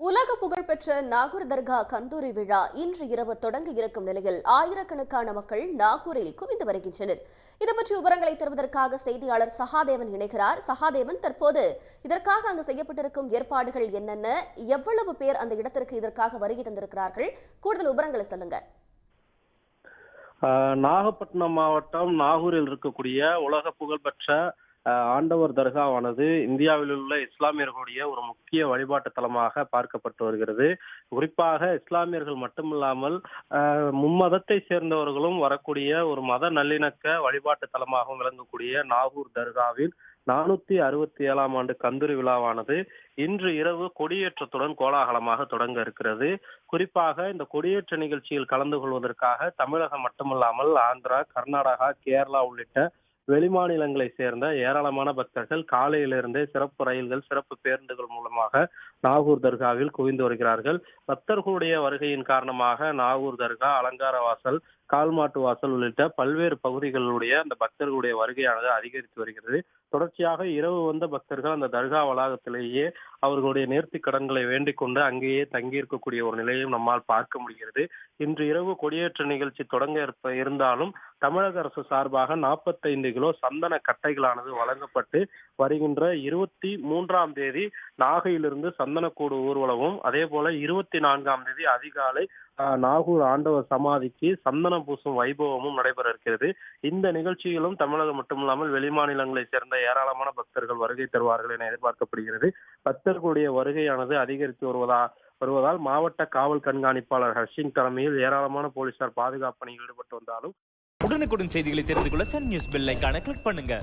உலக புகழ்பெற்ற நாகூர் தர்கா கந்தூரி விழா இன்று இரவு தொடங்க இருக்கும் நிலையில் ஆயிரக்கணக்கான மக்கள் நாகூரில் குவிந்து வருகின்றனர். இது பற்றி விவரங்களை தருவதற்காக செய்தியாளர் சகாதேவன் இணைகிறார். சகாதேவன், தற்போது இதற்காக அங்கு செய்யப்பட்டிருக்கும் ஏற்பாடுகள் என்னென்ன, எவ்வளவு பேர் அந்த இடத்திற்கு இதற்காக வருகை தந்திருக்கிறார்கள், கூடுதல் விவரங்களை சொல்லுங்க. நாகப்பட்டினம் மாவட்டம் நாகூரில் இருக்கக்கூடிய உலக புகழ்பெற்ற ஆண்டவர் தர்காவானது இந்தியாவில் உள்ள இஸ்லாமியர்களுடைய ஒரு முக்கிய வழிபாட்டு தலமாக பார்க்கப்பட்டு வருகிறது. குறிப்பாக இஸ்லாமியர்கள் மட்டுமில்லாமல் மும்மதத்தை சேர்ந்தவர்களும் வரக்கூடிய ஒரு மத நல்லிணக்க வழிபாட்டு தலமாகவும் விளங்கக்கூடிய நாகூர் தர்காவில் 467ஆம் ஆண்டு கந்தூரி விழாவானது இன்று இரவு கொடியேற்றத்துடன் கோலாகலமாக தொடங்க இருக்கிறது. குறிப்பாக இந்த கொடியேற்ற நிகழ்ச்சியில் கலந்து கொள்வதற்காக தமிழகம் மட்டுமல்லாமல் ஆந்திரா, கர்நாடகா, கேரளா உள்ளிட்ட வெளிமாநிலங்களை சேர்ந்த ஏராளமான பக்தர்கள் காலையிலிருந்தே சிறப்பு ரயில்கள், சிறப்பு பேருந்துகள் மூலமாக நாகூர் தர்காவில் குவிந்து வருகிறார்கள். பக்தர்களுடைய வருகையின் காரணமாக நாகூர் தர்கா, அலங்கார வாசல், கால்மாட்டு வாசல் உள்ளிட்ட பல்வேறு பகுதிகளுடைய அந்த பக்தர்களுடைய வருகையானது அதிகரித்து வருகிறது. தொடர்ச்சியாக இரவு வந்த பக்தர்கள் அந்த தர்கா வளாகத்திலேயே அவர்களுடைய நேர்த்தி கடன்களை வேண்டிக் கொண்டு அங்கேயே தங்கி இருக்கக்கூடிய ஒரு நிலையும் நம்மால் பார்க்க முடிகிறது. இன்று இரவு கொடியேற்ற நிகழ்ச்சி தொடங்க இருந்தாலும் தமிழக அரசு சார்பாக 45 கிலோ சந்தன கட்டைகளானது வழங்கப்பட்டு வருகின்ற 23ஆம் தேதி நாகையிலிருந்து சந்தனக்கூடு ஊர்வலமும், அதே போல 24ஆம் தேதி அதிகாலை நாகூர் ஆண்டவர் சமாதிக்கு சந்தன பூசும் வைபவமும் நடைபெற இருக்கிறது. இந்த நிகழ்ச்சியிலும் தமிழகம் மட்டுமில்லாமல் வெளிமாநிலங்களை சேர்ந்த ஏராளமான பக்தர்கள் வருகை தருவார்கள் என எதிர்பார்க்கப்படுகிறது. பக்தர்களுடைய வருகையானது அதிகரித்து வருவதால் மாவட்ட காவல் கண்காணிப்பாளர் ஹர்ஷிங் தலைமையில் ஏராளமான போலீசார் பாதுகாப்பு பணியில் ஈடுபட்டு வந்தாலும் உடனுக்குடன் செய்திகளை தெரிந்து கொள்ள சன் நியூஸ் பெல் ஐகானை கிளிக் பண்ணுங்க.